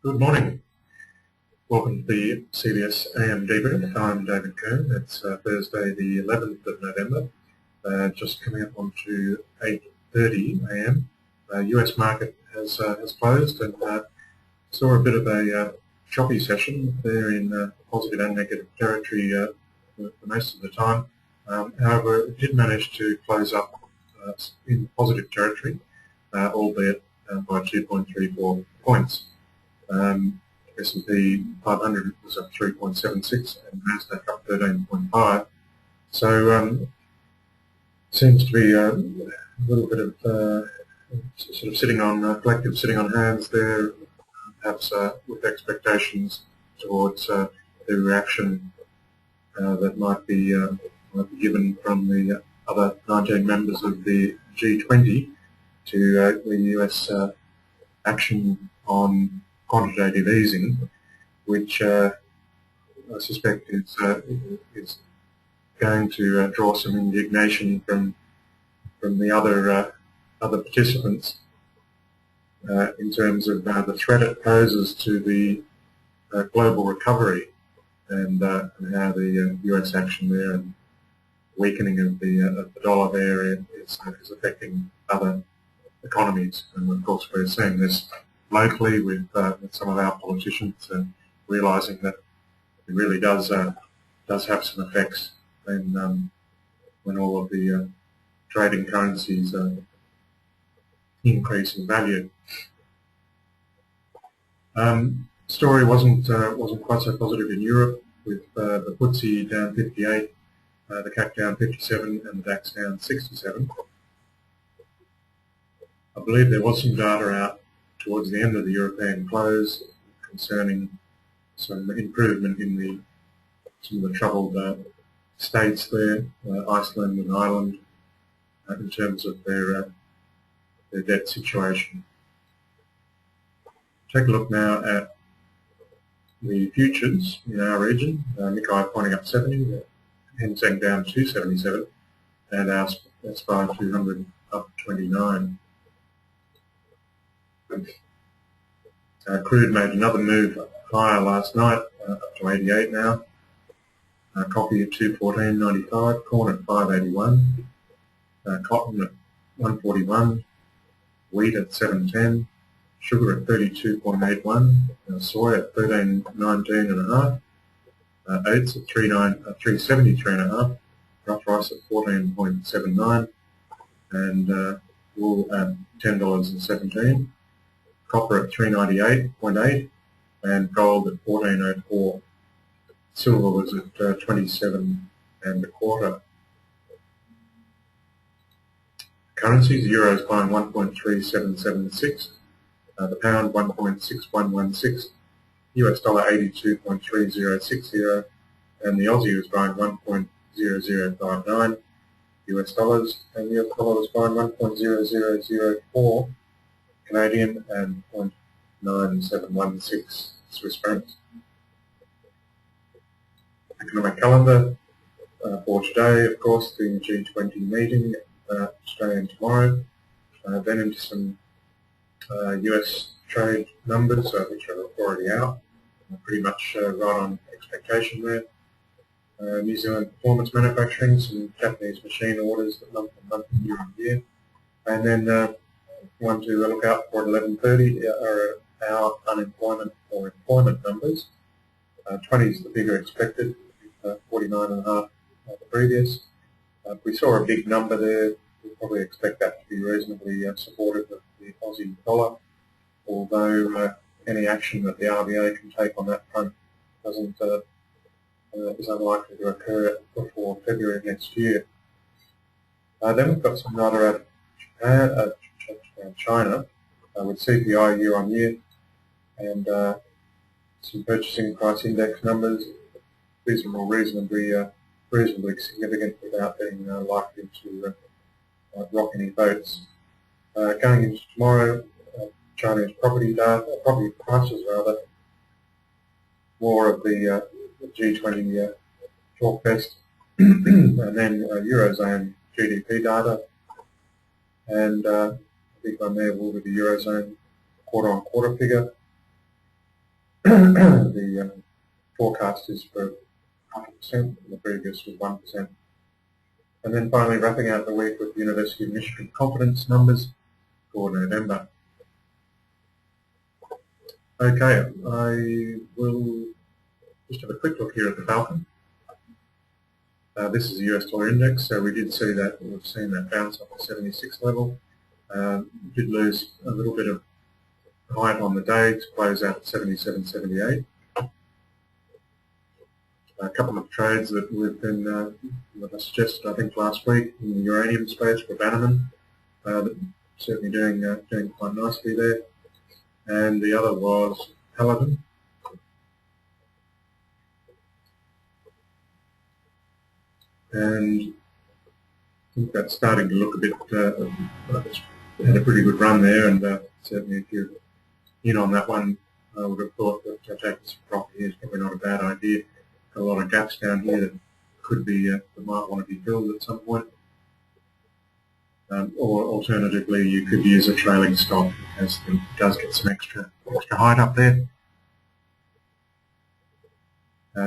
Good morning. Welcome to the CBS AM debrief. I'm David Combe. It's Thursday the 11th of November, just coming up onto 8:30 AM. US market has closed and saw a bit of a choppy session there in positive and negative territory for most of the time. However, it did manage to close up in positive territory, albeit by 2.34 points. S&P 500 was up 3.76 and Nasdaq up 13.5. So seems to be a little bit of sort of sitting on collective sitting on hands there, perhaps with expectations towards the reaction that might be given from the other 19 members of the G20 to the US action on quantitative easing, which I suspect is going to draw some indignation from the other participants in terms of the threat it poses to the global recovery and how the US action there and weakening of the dollar there is affecting other economies. And of course we're seeing this locally with some of our politicians realising that it really does have some effects when all of the trading currencies increase in value. Story wasn't quite so positive in Europe, with the FTSE down 58, the CAC down 57, and the DAX down 67. I believe there was some data out towards the end of the European close concerning some improvement in some of the troubled states there, Iceland and Ireland, in terms of their debt situation. Take a look now at the futures in our region. Nikkei pointing up 70, Hang Seng down 277, and our SPY 200 up 29. Crude made another move higher last night, up to 88 now. Coffee at 214.95, corn at 581, cotton at 141, wheat at 710, sugar at 32.81, soy at 13.19.5, oats at 373.5, rough rice at 14.79, and wool at $10.17. Copper at 398.8 and gold at 1404. Silver was at 27 and a quarter. Currencies: the euro is buying 1.3776, the pound 1.6116, US dollar 82.3060, and the Aussie was buying 1.0059 US dollars, and the US dollar was buying 1.0004 Canadian and 0.9716 Swiss francs. Economic calendar for today, of course, the G20 meeting today and tomorrow. Then into some US trade numbers, which are already out, pretty much right on expectation there. New Zealand performance manufacturing, some Japanese machine orders month on month and year on year, and then one to look out for at 11:30 are our unemployment or employment numbers. 20 is the figure expected, 49.5 the previous. If we saw a big number there, we'd probably expect that to be reasonably supportive of the Aussie dollar, although any action that the RBA can take on that front is unlikely to occur before February next year. Then we've got some data out of Japan, China, with CPI year on year, and some purchasing price index numbers. These are all reasonably significant without being likely to rock any boats. Going into tomorrow, Chinese property prices rather, more of the G20 talk fest, and then Eurozone GDP data, and big one there will be the Eurozone quarter-on-quarter figure. the forecast is for 100%, and the previous was 1%. And then finally wrapping out the week with the University of Michigan confidence numbers for November. Okay, I will just have a quick look here at the Falcon. This is the US dollar index, so we did see that, we've seen that bounce off the 76 level. Did lose a little bit of height on the day to close out at 77.78. A couple of trades that we've been, that I suggested I think last week in the uranium space for Bannerman, certainly doing quite nicely there. And the other was Paladin. And I think that's starting to look a bit, it's had a pretty good run there, and certainly if you're in on that one, I would have thought that taking some profit here is probably not a bad idea. Got a lot of gaps down here that could be, that might want to be filled at some point. Or alternatively, you could use a trailing stop as it does get some extra height up there.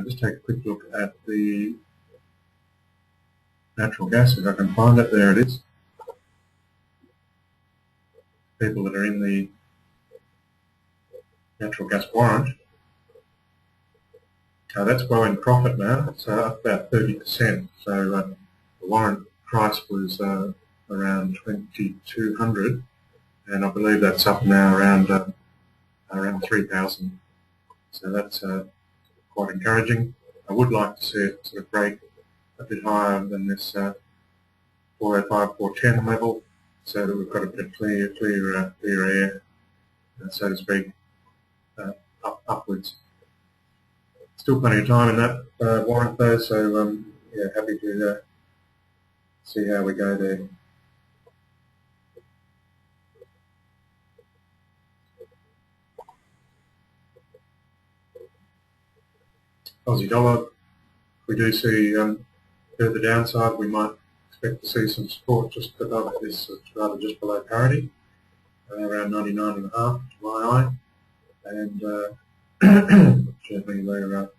Just take a quick look at the natural gas, if I can find it. There it is. People that are in the natural gas warrant, that's well in profit now. It's up about 30%. So the warrant price was around 2,200, and I believe that's up now around 3,000. So that's quite encouraging. I would like to see it sort of break a bit higher than this 405, 410 level, so that we've got a bit of clear air, so to speak, upwards. Still plenty of time in that warrant though, so yeah, happy to see how we go there. Aussie dollar, we do see further downside. We might expect to see some support just above this, rather just below parity, around 99.5 to my eye, and certainly we're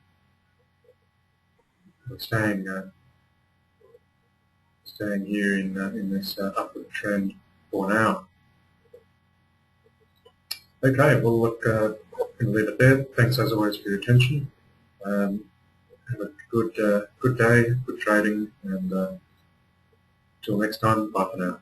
staying here in this upward trend for now. Okay, well look, I'm going to leave it there. Thanks as always for your attention. Have a good day, good trading, and till next time, bye for now.